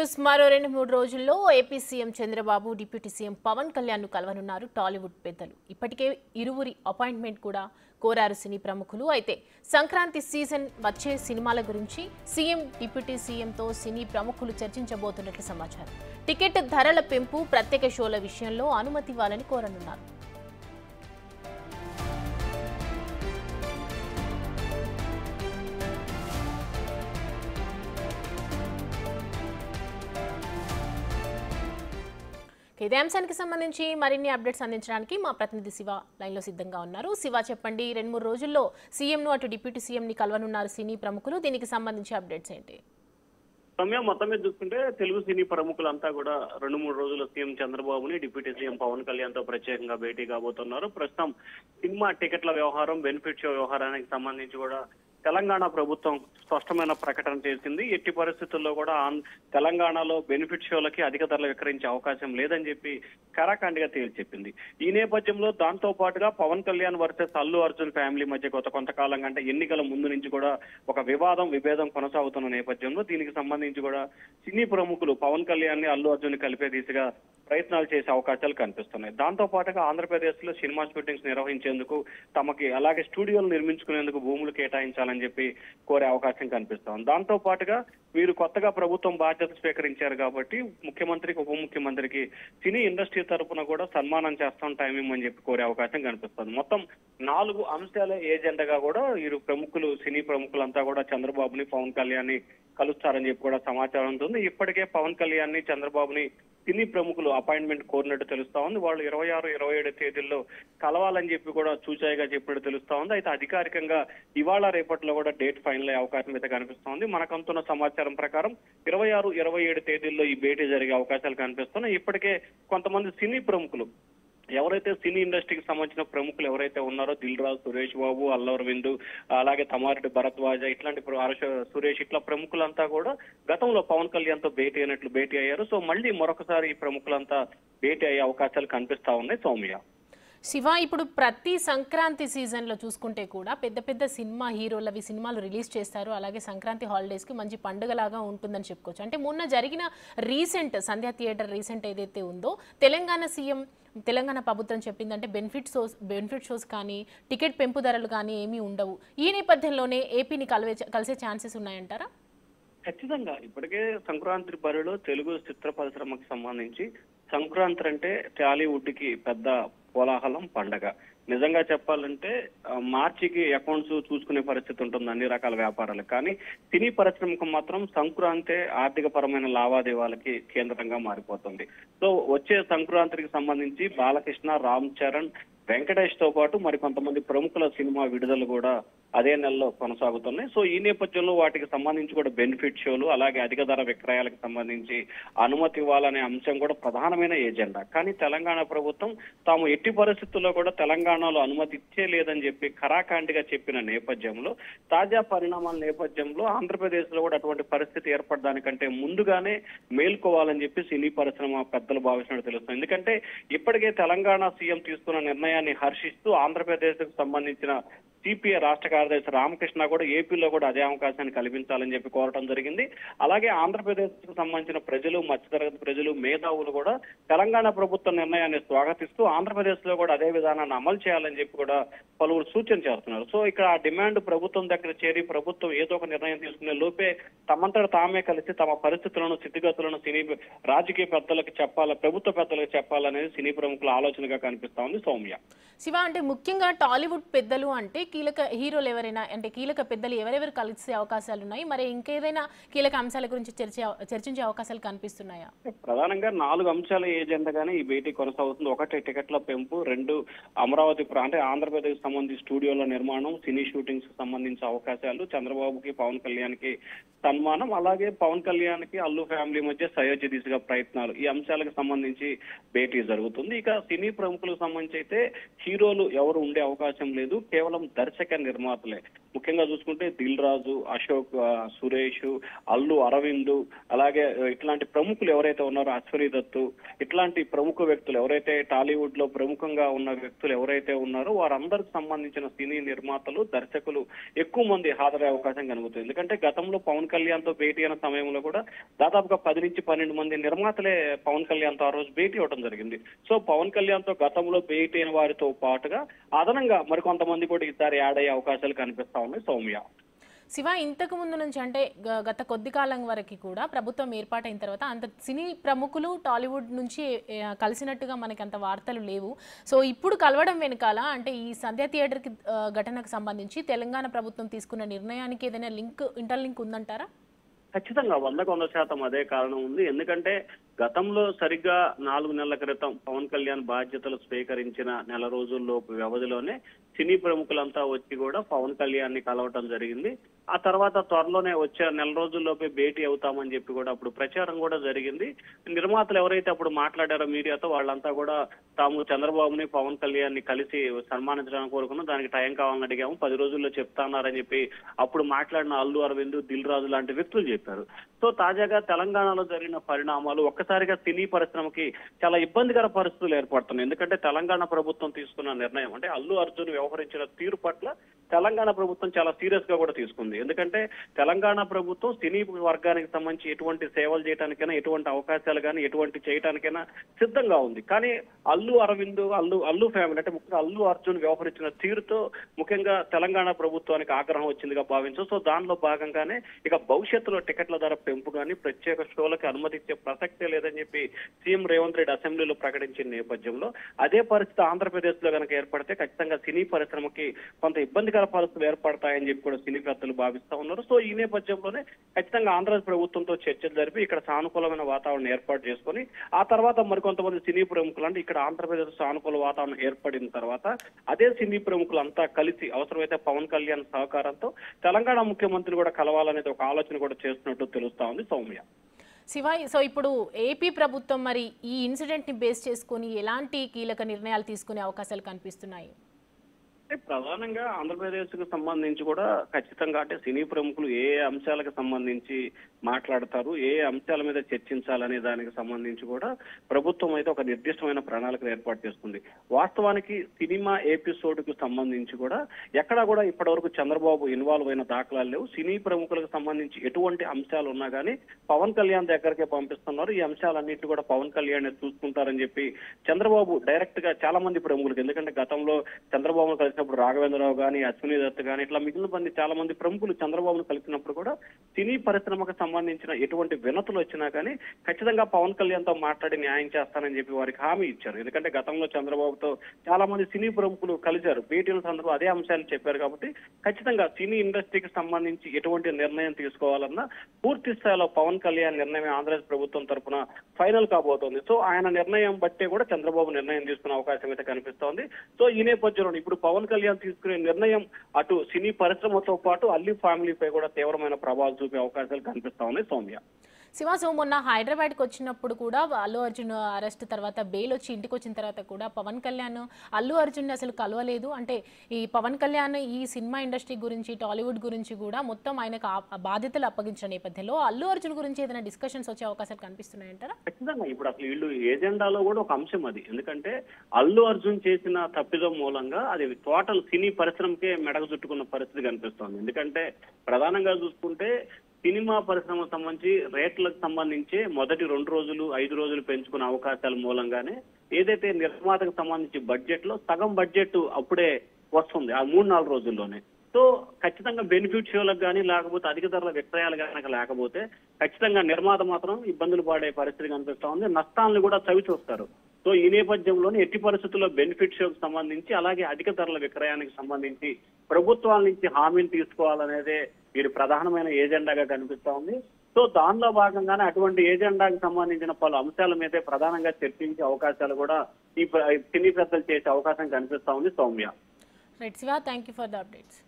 News మరో 2-3 రోజుల్లో AP CM Chandrababu deputy CM Pawan Kalyan ను కలవనున్నారు టాలీవుడ్ పెద్దలు. ఇప్పటికే ఇరువురి అపాయింట్మెంట్ కూడా కోరారు సినీ ప్రముఖులు. అయితే సంక్రాంతి సీజన్ వచ్చే సినిమాల గురించి సీఎం డిప్యూటీ సీఎంతో సినీ ప్రముఖులు చర్చించబోతున్నట్లు సమాచారం. టికెట్ ధరల పెంపు, ప్రత్యేక షోల విషయంలో అనుమతి ఇవ్వాలని కోరనున్నారు. ఇదే అంశానికి సంబంధించి మరిన్ని అప్డేట్స్ అందించడానికి మా ప్రతినిధి శివ లైన్లో సిద్ధంగా ఉన్నారు. శివ, చెప్పండి, 2-3 రోజుల్లో సీఎంను అటు డిప్యూటీ సీఎంని కలవనున్నారు సినీ ప్రముఖులు. దీనికి సంబంధించి అప్డేట్స్ ఏంటి? సమయం మొత్తం మీద చూసుకుంటే తెలుగు సినీ ప్రముఖులంతా కూడా 2-3 రోజుల్లో సీఎం చంద్రబాబుని డిప్యూటీ సీఎం పవన్ కళ్యాణ్ తో ప్రత్యేకంగా భేటీ కాబోతున్నారు. ప్రస్తుతం సినిమా టికెట్ల వ్యవహారం, బెనిఫిట్ షో వ్యవహారానికి సంబంధించి కూడా తెలంగాణ ప్రభుత్వం స్పష్టమైన ప్రకటన చేసింది. ఎట్టి పరిస్థితుల్లో కూడా తెలంగాణలో బెనిఫిట్ షోలకి అధిక ధరలు విక్రయించే అవకాశం లేదని చెప్పి కరాఖండిగా తేల్చెప్పింది. ఈ నేపథ్యంలో దాంతో పాటుగా పవన్ కళ్యాణ్ వర్సెస్ అల్లు అర్జున్ ఫ్యామిలీ మధ్య కొంతకాలంగా అంటే ఎన్నికల ముందు నుంచి కూడా ఒక విభేదం కొనసాగుతున్న నేపథ్యంలో దీనికి సంబంధించి కూడా సినీ ప్రముఖులు పవన్ కళ్యాణ్ ని అల్లు అర్జున్ ని కలిపే దిశగా ప్రయత్నాలు చేసే అవకాశాలు కనిపిస్తున్నాయి. దాంతో పాటుగా ఆంధ్రప్రదేశ్ లో సినిమా షూటింగ్స్ నిర్వహించేందుకు తమకి అలాగే స్టూడియోలు నిర్మించుకునేందుకు భూములు కేటాయించాలని చెప్పి కోరే అవకాశం కనిపిస్తోంది. దాంతో పాటుగా వీరు కొత్తగా ప్రభుత్వం బాధ్యత స్వీకరించారు కాబట్టి ముఖ్యమంత్రికి, ఉప ముఖ్యమంత్రికి సినీ ఇండస్ట్రీ తరఫున కూడా సన్మానం చేస్తాం, టైం ఇమ్మని చెప్పి కోరే అవకాశం కనిపిస్తుంది. మొత్తం 4 అంశాల ఏజెండాగా కూడా వీరు సినీ ప్రముఖులంతా కూడా చంద్రబాబుని, పవన్ కళ్యాణ్ ని కలుస్తారని చెప్పి కూడా సమాచారం ఉంటుంది. ఇప్పటికే పవన్ కళ్యాణ్ ని, చంద్రబాబుని సినీ ప్రముఖులు అపాయింట్మెంట్ కోరినట్టు తెలుస్తా ఉంది. వాళ్ళు 26, 27 తేదీల్లో కలవాలని చెప్పి కూడా చూచాయిగా చెప్పినట్టు తెలుస్తా ఉంది. అయితే అధికారికంగా ఇవాళ రేపట్లో కూడా డేట్ ఫైనల్ అయ్యే అవకాశం అయితే కనిపిస్తోంది. మనకంతున్న సమాచారం ప్రకారం 26, 27 తేదీల్లో ఈ భేటీ జరిగే అవకాశాలు కనిపిస్తున్నాయి. ఇప్పటికే కొంతమంది సినీ ప్రముఖులు ఎవరైతే సినీ ఇండస్ట్రీకి సంబంధించిన ప్రముఖులు ఎవరైతే ఉన్నారో దిల్ రాజు, సురేష్ బాబు, అల్లు అరవింద్, అలాగే తమారెడ్డి భరద్వాజ, ఇట్లాంటి సురేష్, ఇట్లా ప్రముఖులంతా కూడా గతంలో పవన్ కళ్యాణ్ తో భేటీ అయ్యారు. సో మళ్ళీ మరొకసారి ఈ ప్రముఖులంతా భేటీ అయ్యే అవకాశాలు కనిపిస్తా ఉన్నాయి. సౌమ్య, శివ, ఇప్పుడు ప్రతి సంక్రాంతి సీజన్లో చూసుకుంటే కూడా పెద్ద పెద్ద సినిమా హీరోలవి సినిమాలు రిలీజ్ చేస్తారు. అలాగే సంక్రాంతి హాలిడేస్కి మంచి పండుగలాగా ఉంటుందని చెప్పుకోవచ్చు. అంటే మొన్న జరిగిన సంధ్యా థియేటర్ రీసెంట్ ఏదైతే ఉందో, తెలంగాణ ప్రభుత్వం చెప్పిందంటే బెనిఫిట్ షోస్ కానీ, టికెట్ పెంపు ధరలు కానీ ఏమీ ఉండవు. ఈ నేపథ్యంలోనే ఏపీని కలిసే ఛాన్సెస్ ఉన్నాయంటారా? ఖచ్చితంగా. ఇప్పటికే సంక్రాంతి బరిలో తెలుగు చిత్ర పరిశ్రమకు సంబంధించి సంక్రాంతి అంటే టాలీవుడ్ కి పెద్ద కోలాహలం, పండగ. నిజంగా చెప్పాలంటే మార్చికి అకౌంట్స్ చూసుకునే పరిస్థితి ఉంటుంది అన్ని రకాల వ్యాపారాలకు. కానీ సినీ పరిశ్రమకు మాత్రం సంక్రాంతి ఆర్థిక పరమైన లావాదేవీలకి కేంద్రంగా మారిపోతుంది. సో వచ్చే సంక్రాంతికి సంబంధించి బాలకృష్ణ, రామ్ చరణ్, వెంకటేష్ తో పాటు మరి కొంతమంది ప్రముఖుల సినిమా విడుదల కూడా అదే నెలలో కొనసాగుతున్నాయి. సో ఈ నేపథ్యంలో వాటికి సంబంధించి కూడా బెనిఫిట్ షోలు, అలాగే అధిక ధర విక్రయాలకు సంబంధించి అనుమతి ఇవ్వాలనే అంశం కూడా ప్రధానమైన ఏజెండా. కానీ తెలంగాణ ప్రభుత్వం తాము ఎట్టి పరిస్థితుల్లో కూడా తెలంగాణలో అనుమతి ఇచ్చే లేదని చెప్పి ఖరాఖండిగా చెప్పిన నేపథ్యంలో, తాజా పరిణామాల నేపథ్యంలో ఆంధ్రప్రదేశ్ లో కూడా అటువంటి పరిస్థితి ఏర్పడడానికంటే ముందుగానే మేల్కోవాలని చెప్పి సినీ పరిశ్రమ పెద్దలు భావిస్తున్నట్టు తెలుస్తుంది. ఎందుకంటే ఇప్పటికే తెలంగాణ సీఎం తీసుకున్న నిర్ణయాన్ని హర్షిస్తూ ఆంధ్రప్రదేశ్ కు సంబంధించిన సిపిఐ రాష్ట్ర కార్యదర్శి రామకృష్ణ కూడా ఏపీలో కూడా అదే అవకాశాన్ని కల్పించాలని చెప్పి కోరటం జరిగింది. అలాగే ఆంధ్రప్రదేశ్ కు సంబంధించిన ప్రజలు, మధ్యతరగతి ప్రజలు, మేధావులు కూడా తెలంగాణ ప్రభుత్వ నిర్ణయాన్ని స్వాగతిస్తూ ఆంధ్రప్రదేశ్ లో కూడా అదే విధానాన్ని అమలు చేయాలని చెప్పి కూడా పలువురు సూచన చేస్తున్నారు. సో ఇక్కడ ఆ డిమాండ్ ప్రభుత్వం దగ్గర చేరి ప్రభుత్వం ఏదో ఒక నిర్ణయం తీసుకునే లోపే తమంతట తామే కలిసి తమ పరిస్థితులను, స్థితిగతులను సినీ రాజకీయ పెద్దలకు చెప్పాలి, ప్రభుత్వ పెద్దలకు చెప్పాలనేది సినీ ప్రముఖుల ఆలోచనగా కనిపిస్తా ఉంది. సౌమ్య, శివ, అంటే ముఖ్యంగా టాలీవుడ్ పెద్దలు అంటే కీలక హీరోలు ఎవరైనా, అంటే కీలక పెద్దలు ఎవరెవరు కలిసే అవకాశాలు ఉన్నాయి? మరి ఇంకేదైనా కీలక అంశాల గురించి చర్చించే అవకాశాలు కనిపిస్తున్నాయా? ప్రధానంగా 4 అంశాల ఏజెండాగానే ఈ భేటీ కొనసాగుతుంది. 1 టికెట్ల పెంపు, 2 అమరావతి అంటే ఆంధ్రప్రదేశ్ సంబంధించి స్టూడియోల నిర్మాణం, సినీ షూటింగ్స్ కి సంబంధించిన అవకాశాలు, చంద్రబాబుకి, పవన్ కళ్యాణ్ కి సన్మానం, అలాగే పవన్ కళ్యాణ్ కి అల్లు ఫ్యామిలీ మధ్య సయోధ్య దిశగా ప్రయత్నాలు, ఈ అంశాలకు సంబంధించి భేటీ జరుగుతుంది. ఇక సినీ ప్రముఖులకు సంబంధించి అయితే హీరోలు ఎవరు ఉండే అవకాశం లేదు, కేవలం దర్శక నిర్మాతలే. ముఖ్యంగా చూసుకుంటే దిల్ రాజు, అశోక్, సురేష్, అల్లు అరవింద్, అలాగే ఇట్లాంటి ప్రముఖులు ఎవరైతే ఉన్నారో అశ్వనీ దత్తు, ఇట్లాంటి ప్రముఖ వ్యక్తులు ఎవరైతే టాలీవుడ్ లో ప్రముఖంగా ఉన్న వ్యక్తులు ఎవరైతే ఉన్నారో వారందరికి సంబంధించిన సినీ నిర్మాతలు, దర్శకులు ఎక్కువ మంది హాజరయ్యే అవకాశం కలుగుతుంది. ఎందుకంటే గతంలో పవన్ కళ్యాణ్ తో భేటీ అయిన సమయంలో కూడా దాదాపుగా 10 నుంచి 12 మంది నిర్మాతలే పవన్ కళ్యాణ్ తో ఆ రోజు భేటీ అవడం జరిగింది. సో పవన్ కళ్యాణ్ తో గతంలో భేటీ అయిన వారితో పాటుగా అదనంగా మరికొంతమంది కూడా ఈసారి యాడ్ అయ్యే అవకాశాలు కనిపిస్తా ఉన్నాయి సౌమ్య. శివ, ఇంతకు ముందు నుంచి అంటే గత కొద్ది కాలం వరకు కూడా ప్రభుత్వం ఏర్పాటైన తర్వాత అంత సినీ ప్రముఖులు టాలీవుడ్ నుంచి కలిసినట్టుగా మనకి అంత వార్తలు లేవు. సో ఇప్పుడు కలవడం వెనకాల అంటే ఈ సంధ్య థియేటర్కి ఘటనకు సంబంధించి తెలంగాణ ప్రభుత్వం తీసుకున్న నిర్ణయానికి ఏదైనా ఇంటర్లింక్ ఉందంటారా? ఖచ్చితంగా 100% అదే కారణం ఉంది. ఎందుకంటే గతంలో సరిగ్గా 4 నెలల క్రితం పవన్ కళ్యాణ్ బాధ్యతలు స్వీకరించిన నెల రోజుల్లోపు వ్యవధిలోనే సినీ ప్రముఖులంతా వచ్చి కూడా పవన్ కళ్యాణ్ ని కలవటం జరిగింది. ఆ తర్వాత త్వరలోనే వచ్చే నెల రోజుల్లోపే భేటీ అవుతామని చెప్పి కూడా అప్పుడు ప్రచారం కూడా జరిగింది. నిర్మాతలు ఎవరైతే అప్పుడు మాట్లాడారో మీడియాతో వాళ్ళంతా కూడా తాము చంద్రబాబుని, పవన్ కళ్యాణ్ ని కలిసి సన్మానించడానికి కోరుకున్నాం, దానికి టైం కావాలని అడిగాము, 10 రోజుల్లో చెప్తాన్నారని చెప్పి అప్పుడు మాట్లాడిన అల్లు అరవింద్, దిల్ రాజు లాంటి వ్యక్తులు చెప్పారు. సో తాజాగా తెలంగాణలో జరిగిన పరిణామాలు ఒక్కసారిగా సినీ పరిశ్రమకి చాలా ఇబ్బందికర పరిస్థితులు ఏర్పడుతున్నాయి. ఎందుకంటే తెలంగాణ ప్రభుత్వం తీసుకున్న నిర్ణయం అంటే అల్లు అర్జున్ వ్యవహరించిన తీరు పట్ల తెలంగాణ ప్రభుత్వం చాలా సీరియస్ గా కూడా తీసుకుంది. ఎందుకంటే తెలంగాణ ప్రభుత్వం సినీ వర్గానికి సంబంధించి ఎటువంటి సేవలు చేయడానికైనా, ఎటువంటి అవకాశాలు కానీ ఎటువంటి చేయడానికైనా సిద్ధంగా ఉంది. కానీ అల్లు అరవింద్, అల్లు ఫ్యామిలీ అంటే ముఖ్యంగా అల్లు అర్జున్ వ్యవహరించిన తీరుతో ముఖ్యంగా తెలంగాణ ప్రభుత్వానికి ఆగ్రహం వచ్చిందిగా భావించు. సో దానిలో భాగంగానే ఇక భవిష్యత్తులో టికెట్ల ధర పెంపు కానీ ప్రత్యేక షోలకు అనుమతించే ప్రసక్తే లేదని చెప్పి సీఎం రేవంత్ రెడ్డి అసెంబ్లీలో ప్రకటించిన నేపథ్యంలో అదే పరిస్థితి ఆంధ్రప్రదేశ్ లో కనుక ఏర్పడితే ఖచ్చితంగా సినీ పరిశ్రమకి కొంత ఇబ్బందికర పరిస్థితులు ఏర్పడతాయని చెప్పి కూడా సినీ పెద్దలు భావిస్తా ఉన్నారు. సో ఈ నేపథ్యంలోనే ఖచ్చితంగా ఆంధ్రప్రదేశ్ ప్రభుత్వంతో చర్చలు జరిపి ఇక్కడ సానుకూలమైన వాతావరణం ఏర్పాటు చేసుకొని ఆ తర్వాత మరికొంతమంది సినీ ప్రముఖులు అంటే ఇక్కడ ఆంధ్రప్రదేశ్ సానుకూల వాతావరణం ఏర్పడిన తర్వాత అదే సినీ ప్రముఖులంతా కలిసి అవసరమైతే పవన్ కళ్యాణ్ సహకారంతో తెలంగాణ ముఖ్యమంత్రిని కూడా కలవాలనేది ఒక ఆలోచన కూడా చేస్తున్నట్టు తెలుస్తా ఉంది సౌమ్య. శివ, సో ఇప్పుడు ఏపీ ప్రభుత్వం మరి ఈ ఇన్సిడెంట్ ని బేస్ చేసుకొని ఎలాంటి కీలక నిర్ణయాలు తీసుకునే అవకాశాలు కనిపిస్తున్నాయి? ప్రధానంగా ఆంధ్రప్రదేశ్ కు సంబంధించి కూడా ఖచ్చితంగా అంటే సినీ ప్రముఖులు ఏ అంశాలకు సంబంధించి మాట్లాడతారు, ఏ అంశాల మీద చర్చించాలనే దానికి సంబంధించి కూడా ప్రభుత్వం అయితే ఒక నిర్దిష్టమైన ప్రణాళికలు ఏర్పాటు చేస్తుంది. వాస్తవానికి సినిమా ఎపిసోడ్ కు సంబంధించి కూడా ఎక్కడా కూడా ఇప్పటివరకు చంద్రబాబు ఇన్వాల్వ్ అయిన దాఖలాలు లేవు. సినీ ప్రముఖులకు సంబంధించి ఎటువంటి అంశాలు ఉన్నా కానీ పవన్ కళ్యాణ్ దగ్గరకే పంపిస్తున్నారు. ఈ అంశాలన్నింటి కూడా పవన్ కళ్యాణ్ చూసుకుంటారని చెప్పి చంద్రబాబు డైరెక్ట్ గా చాలా మంది ప్రముఖులకు, ఎందుకంటే గతంలో చంద్రబాబును కలిసినప్పుడు రాఘవేంద్రరావు కానీ, అశ్వినీ దత్ కానీ ఇట్లా మిగిలిన మంది చాలా మంది ప్రముఖులు చంద్రబాబును కలిసినప్పుడు కూడా సినీ పరిశ్రమకు సంబంధించిన ఎటువంటి వినతులు వచ్చినా కానీ ఖచ్చితంగా పవన్ కళ్యాణ్ తో మాట్లాడి న్యాయం చేస్తానని చెప్పి వారికి హామీ ఇచ్చారు. ఎందుకంటే గతంలో చంద్రబాబుతో చాలా మంది సినీ ప్రముఖులు కలిశారు, భేటీల సందర్భంలో అదే అంశాలు చెప్పారు. కాబట్టి ఖచ్చితంగా సినీ ఇండస్ట్రీకి సంబంధించి ఎటువంటి నిర్ణయం తీసుకోవాలన్నా పూర్తి స్థాయిలో పవన్ కళ్యాణ్ నిర్ణయం ఆంధ్రప్రదేశ్ ప్రభుత్వం తరఫున ఫైనల్ కాబోతోంది. సో ఆయన నిర్ణయం బట్టే కూడా చంద్రబాబు నిర్ణయం తీసుకునే అవకాశం అయితే కనిపిస్తోంది. సో ఈ నేపథ్యంలో ఇప్పుడు పవన్ కళ్యాణ్ తీసుకునే నిర్ణయం అటు సినీ పరిశ్రమతో పాటు అల్లి ఫ్యామిలీపై కూడా తీవ్రమైన ప్రభావం చూపే అవకాశాలు కనిపిస్తా ఉన్నాయి సౌమ్య. శివ, సో మొన్న హైదరాబాద్కి వచ్చినప్పుడు కూడా అల్లు అర్జున్ అరెస్ట్ తర్వాత బెయిల్ వచ్చి ఇంటికి వచ్చిన తర్వాత కూడా పవన్ కళ్యాణ్ అల్లు అర్జున్ అసలు కలవలేదు. అంటే ఈ పవన్ కళ్యాణ్ ఈ సినిమా ఇండస్ట్రీ గురించి, టాలీవుడ్ గురించి కూడా మొత్తం ఆయనకు బాధ్యతలు అప్పగించిన నేపథ్యంలో అల్లు అర్జున్ గురించి ఏదైనా డిస్కషన్స్ వచ్చే అవకాశాలు కనిపిస్తున్నాయంటారా? ఖచ్చితంగా ఇప్పుడు అసలు వీళ్ళు ఏజెండాలో కూడా ఒక అంశం అది. ఎందుకంటే అల్లు అర్జున్ చేసిన తప్పిదం మూలంగా అది టోటల్ సినీ పరిశ్రమకే మెడకు చుట్టుకున్న పరిస్థితి కనిపిస్తోంది. ఎందుకంటే ప్రధానంగా చూసుకుంటే సినిమా పరిశ్రమకు సంబంధించి రేట్లకు సంబంధించి మొదటి 2 రోజులు 5 రోజులు పెంచుకునే అవకాశాల మూలంగానే ఏదైతే నిర్మాతకు సంబంధించి బడ్జెట్ లో సగం బడ్జెట్ అప్పుడే వస్తుంది ఆ 3-4 రోజుల్లోనే. సో ఖచ్చితంగా బెనిఫిట్ షోలకు కానీ లేకపోతే అధిక ధరల విక్రయాలు కనుక లేకపోతే ఖచ్చితంగా నిర్మాత మాత్రం ఇబ్బందులు పడే పరిస్థితి కనిపిస్తా ఉంది, నష్టాలను కూడా చవి చూస్తారు. సో ఈ నేపథ్యంలోనే ఎట్టి పరిస్థితుల్లో బెనిఫిట్ షోకి సంబంధించి అలాగే అధిక ధరల విక్రయానికి సంబంధించి ప్రభుత్వాల నుంచి హామీలు తీసుకోవాలనేదే వీరి ప్రధానమైన ఏజెండాగా కనిపిస్తా ఉంది. సో దానిలో భాగంగానే అటువంటి ఏజెండాకి సంబంధించిన పలు అంశాల మీదే ప్రధానంగా చర్చించే అవకాశాలు కూడా ఈ సినీ పెద్దలు చేసే అవకాశం కనిపిస్తా ఉంది Soumya. Right Shiva, thank you for the updates.